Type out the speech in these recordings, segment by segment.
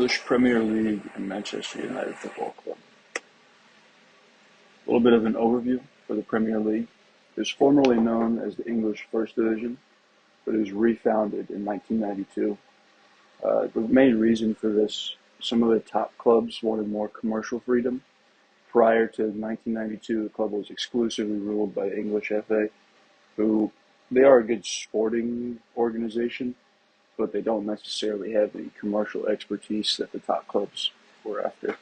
English Premier League and Manchester United Football Club. A little bit of an overview for the Premier League. It was formerly known as the English First Division, but it was refounded in 1992. The main reason for this, some of the top clubs wanted more commercial freedom. Prior to 1992, the club was exclusively ruled by the English FA, who they are a good sporting organization, but they don't necessarily have the commercial expertise that the top clubs were after.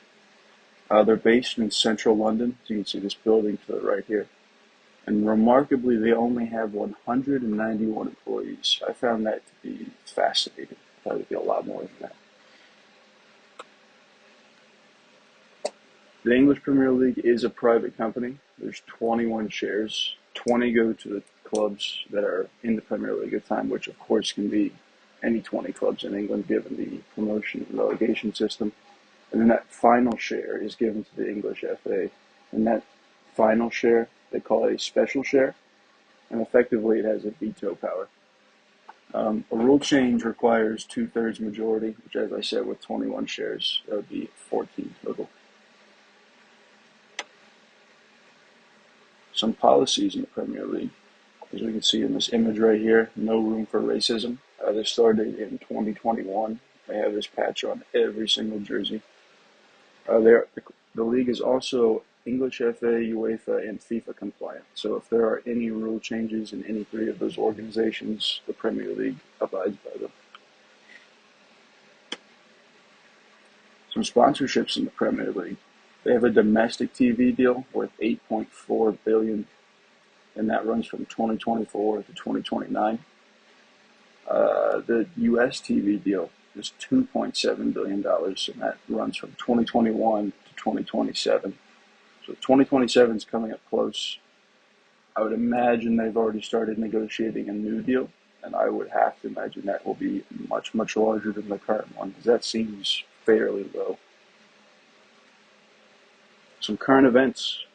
They're based in central London, so you can see this building to the right here. And remarkably, they only have 191 employees. I found that to be fascinating. I thought it would be a lot more than that. The English Premier League is a private company. There's 21 shares. 20 go to the clubs that are in the Premier League at the time, which of course can be any 20 clubs in England given the promotion and relegation system. And then that final share is given to the English FA. And that final share, they call it a special share. And effectively it has a veto power. A rule change requires 2/3 majority, which as I said with 21 shares, that would be 14 total. Some policies in the Premier League. As we can see in this image right here, no room for racism. This started in 2021. They have this patch on every single jersey. The league is also English FA, UEFA, and FIFA compliant. So if there are any rule changes in any three of those organizations, the Premier League abides by them. Some sponsorships in the Premier League. They have a domestic TV deal worth $8.4 billion, and that runs from 2024 to 2029. The US TV deal is $2.7 billion, and that runs from 2021 to 2027. So 2027 is coming up close. I would imagine they've already started negotiating a new deal, and I would have to imagine that will be much, much larger than the current one, because that seems fairly low. Some current events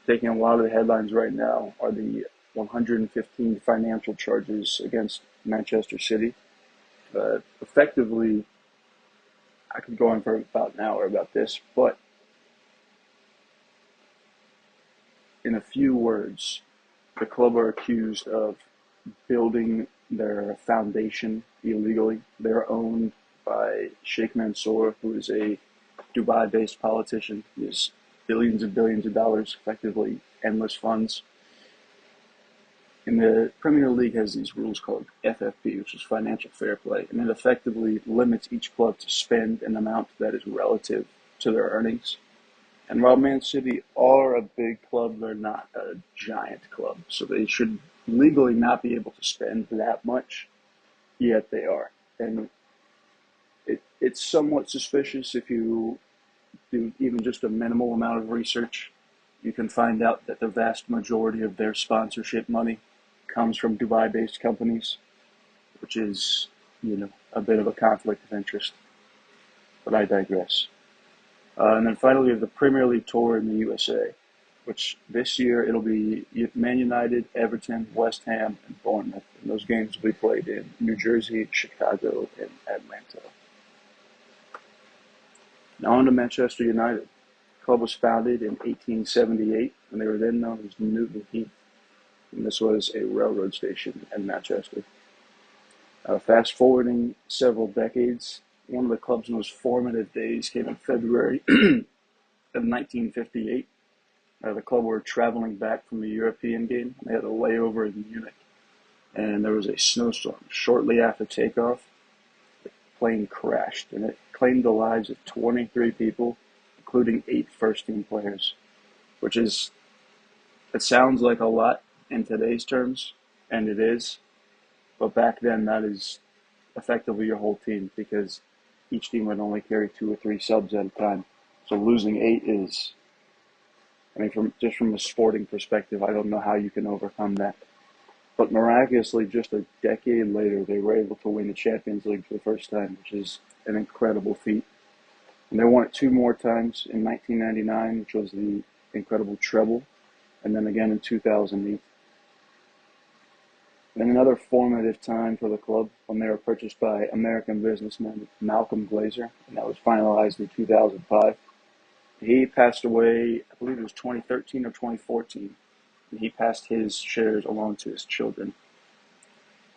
taking a lot of the headlines right now are the 115 financial charges against Manchester City. Effectively, I could go on for about an hour about this, but in a few words, the club are accused of building their foundation illegally. They're owned by Sheikh Mansour, who is a Dubai-based politician. He has billions and billions of dollars, effectively endless funds. And the Premier League has these rules called FFP, which is financial fair play, and it effectively limits each club to spend an amount that is relative to their earnings. And while Man City are a big club, they're not a giant club, so they should legally not be able to spend that much, yet they are. And it's somewhat suspicious if you do even just a minimal amount of research. You can find out that the vast majority of their sponsorship money comes from Dubai-based companies, which is, a bit of a conflict of interest. But I digress. And then finally, we have the Premier League Tour in the USA, which this year it'll be Man United, Everton, West Ham, and Bournemouth. And those games will be played in New Jersey, Chicago, and Atlanta. Now on to Manchester United. The club was founded in 1878, and they were then known as Newton Heath. And this was a railroad station in Manchester. Fast forwarding several decades, one of the club's most formative days came in February of 1958. The club were traveling back from the European game. They had a layover in Munich, and there was a snowstorm. Shortly after takeoff, the plane crashed, and it claimed the lives of 23 people, including 8 first-team players, it sounds like a lot in today's terms, and it is, but back then that is effectively your whole team, because each team would only carry 2 or 3 subs at a time. So losing 8 is, from a sporting perspective, I don't know how you can overcome that. But miraculously, just a decade later, they were able to win the Champions League for the first time, which is an incredible feat. And they won it 2 more times in 1999, which was the incredible treble, and then again in 2008. And another formative time for the club when they were purchased by American businessman Malcolm Glazer, and that was finalized in 2005. He passed away, I believe it was 2013 or 2014, and he passed his shares along to his children.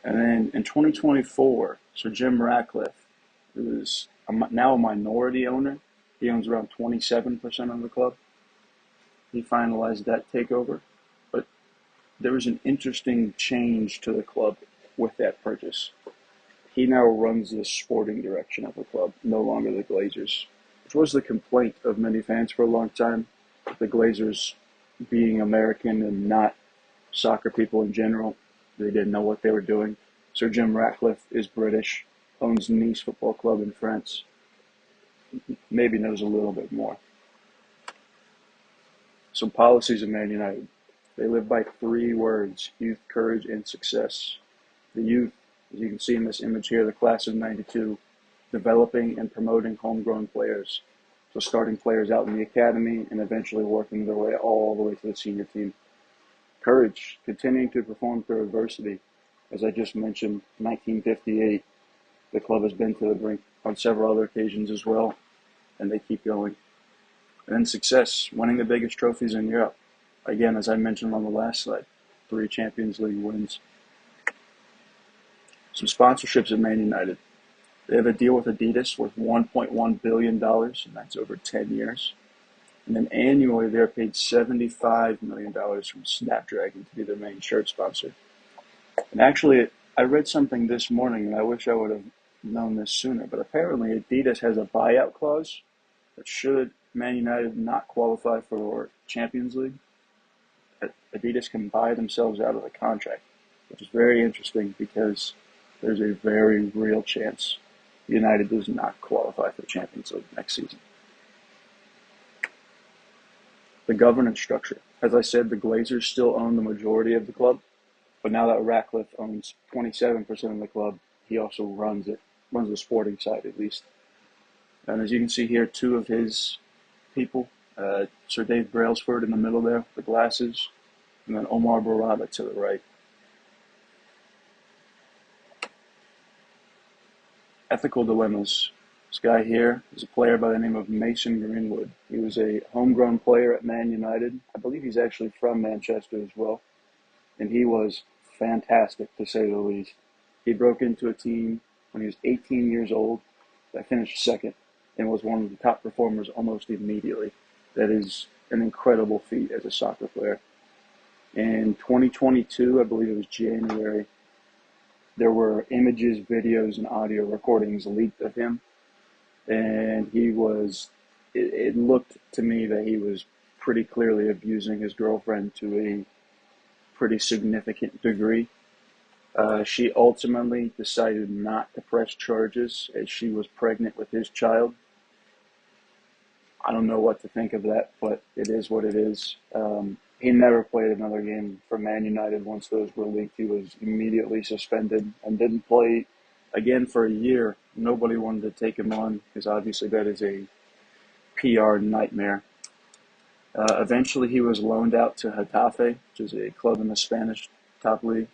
And then in 2024, Sir Jim Ratcliffe, who is now a minority owner, he owns around 27% of the club. He finalized that takeover. But there was an interesting change to the club with that purchase. He now runs the sporting direction of the club, no longer the Glazers, which was the complaint of many fans for a long time. The Glazers being American and not soccer people in general, they didn't know what they were doing. Sir Jim Ratcliffe is British, owns Nice Football Club in France, maybe knows a little bit more. Some policies of Man United. They live by 3 words: youth, courage, and success. The youth, as you can see in this image here, the class of '92, developing and promoting homegrown players. So starting players out in the academy and eventually working their way all the way to the senior team. Courage, continuing to perform through adversity. As I just mentioned, 1958, the club has been to the brink on several other occasions as well, and they keep going. And then success, winning the biggest trophies in Europe. Again, as I mentioned on the last slide, 3 Champions League wins. Some sponsorships at Man United. They have a deal with Adidas worth $1.1 billion, and that's over 10 years. And then annually, they're paid $75 million from Snapdragon to be their main shirt sponsor. And actually, I read something this morning, and I wish I would have known this sooner, but apparently Adidas has a buyout clause that should Man United not qualify for Champions League, Adidas can buy themselves out of the contract, which is very interesting because there's a very real chance United does not qualify for the Champions League next season. The governance structure. As I said, the Glazers still own the majority of the club, but now that Ratcliffe owns 27% of the club, he also runs the sporting side at least. And as you can see here, 2 of his people, Sir Dave Brailsford in the middle there, the glasses, and then Omar Barada to the right. Ethical dilemmas. This guy here is a player by the name of Mason Greenwood. He was a homegrown player at Man United. I believe he's actually from Manchester as well. And he was fantastic, to say the least. He broke into a team when he was 18 years old that finished second and was one of the top performers almost immediately. That is an incredible feat as a soccer player. In 2022, I believe it was January, there were images, videos, and audio recordings leaked of him. And it looked to me that he was pretty clearly abusing his girlfriend to a pretty significant degree. She ultimately decided not to press charges as she was pregnant with his child. I don't know what to think of that, but it is what it is. He never played another game for Man United once those were leaked. He was immediately suspended and didn't play again for a year. Nobody wanted to take him on because obviously that is a PR nightmare. Eventually he was loaned out to Getafe, which is a club in the Spanish top league.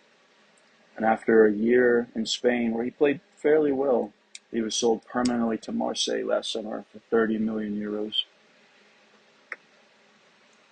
And after a year in Spain where he played fairly well, he was sold permanently to Marseille last summer for 30 million euros.